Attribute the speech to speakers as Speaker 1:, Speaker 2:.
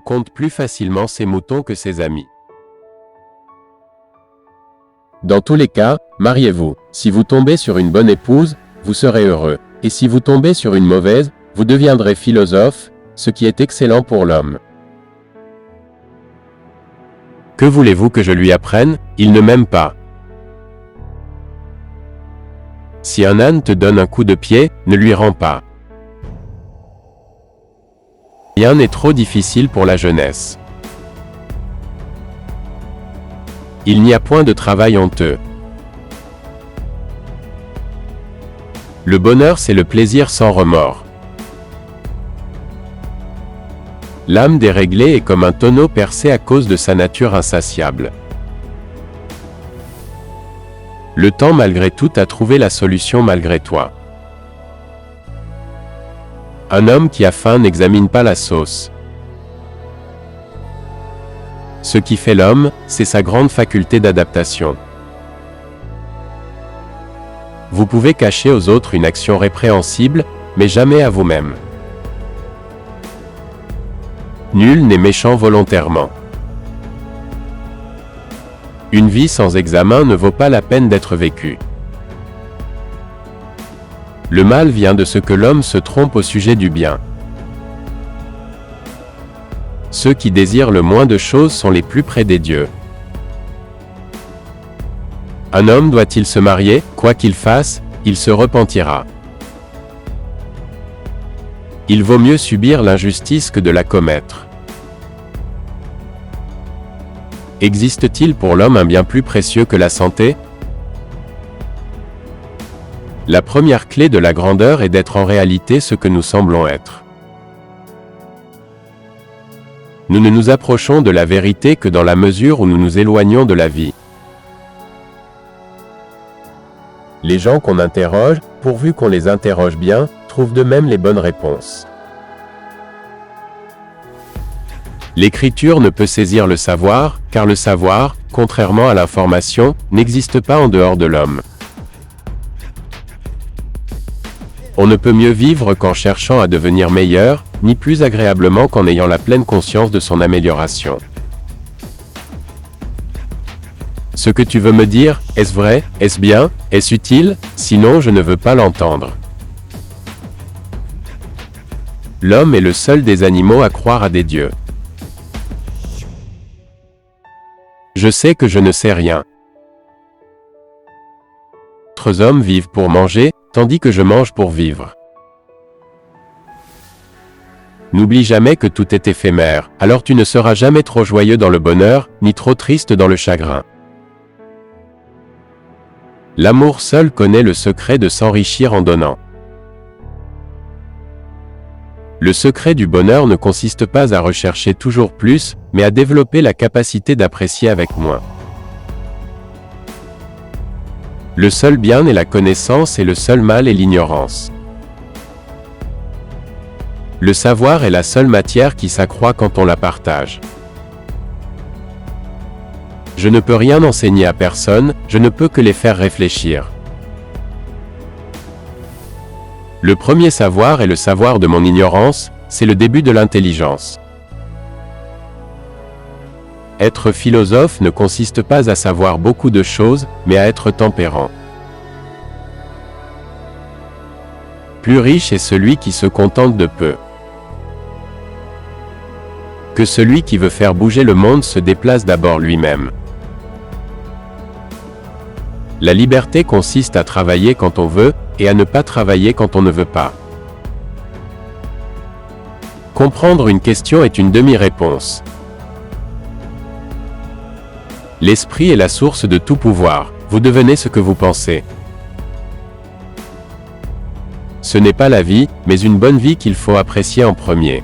Speaker 1: compte plus facilement ses moutons que ses amis. Dans tous les cas, mariez-vous. Si vous tombez sur une bonne épouse, vous serez heureux. Et si vous tombez sur une mauvaise, vous deviendrez philosophe, ce qui est excellent pour l'homme. Que voulez-vous que je lui apprenne? Il ne m'aime pas. Si un âne te donne un coup de pied, ne lui rends pas. Rien n'est trop difficile pour la jeunesse. Il n'y a point de travail honteux. Le bonheur, c'est le plaisir sans remords. L'âme déréglée est comme un tonneau percé à cause de sa nature insatiable. Le temps malgré tout a trouvé la solution malgré toi. Un homme qui a faim n'examine pas la sauce. Ce qui fait l'homme, c'est sa grande faculté d'adaptation. Vous pouvez cacher aux autres une action répréhensible, mais jamais à vous-même. Nul n'est méchant volontairement. Une vie sans examen ne vaut pas la peine d'être vécue. Le mal vient de ce que l'homme se trompe au sujet du bien. Ceux qui désirent le moins de choses sont les plus près des dieux. Un homme doit-il se marier? Quoi qu'il fasse, il se repentira. Il vaut mieux subir l'injustice que de la commettre. Existe-t-il pour l'homme un bien plus précieux que la santé? La première clé de la grandeur est d'être en réalité ce que nous semblons être. Nous ne nous approchons de la vérité que dans la mesure où nous nous éloignons de la vie. Les gens qu'on interroge, pourvu qu'on les interroge bien, trouvent d'eux-mêmes les bonnes réponses. L'écriture ne peut saisir le savoir, car le savoir, contrairement à l'information, n'existe pas en dehors de l'homme. On ne peut mieux vivre qu'en cherchant à devenir meilleur, ni plus agréablement qu'en ayant la pleine conscience de son amélioration. Ce que tu veux me dire, est-ce vrai? Est-ce bien? Est-ce utile? Sinon, je ne veux pas l'entendre. L'homme est le seul des animaux à croire à des dieux. Je sais que je ne sais rien. D'autres hommes vivent pour manger, tandis que je mange pour vivre. N'oublie jamais que tout est éphémère, alors tu ne seras jamais trop joyeux dans le bonheur, ni trop triste dans le chagrin. L'amour seul connaît le secret de s'enrichir en donnant. Le secret du bonheur ne consiste pas à rechercher toujours plus, mais à développer la capacité d'apprécier avec moins. Le seul bien est la connaissance et le seul mal est l'ignorance. Le savoir est la seule matière qui s'accroît quand on la partage. Je ne peux rien enseigner à personne, je ne peux que les faire réfléchir. Le premier savoir est le savoir de mon ignorance, c'est le début de l'intelligence. Être philosophe ne consiste pas à savoir beaucoup de choses, mais à être tempérant. Plus riche est celui qui se contente de peu. Que celui qui veut faire bouger le monde se déplace d'abord lui-même. La liberté consiste à travailler quand on veut, et à ne pas travailler quand on ne veut pas. Comprendre une question est une demi-réponse. L'esprit est la source de tout pouvoir, vous devenez ce que vous pensez. Ce n'est pas la vie, mais une bonne vie qu'il faut apprécier en premier.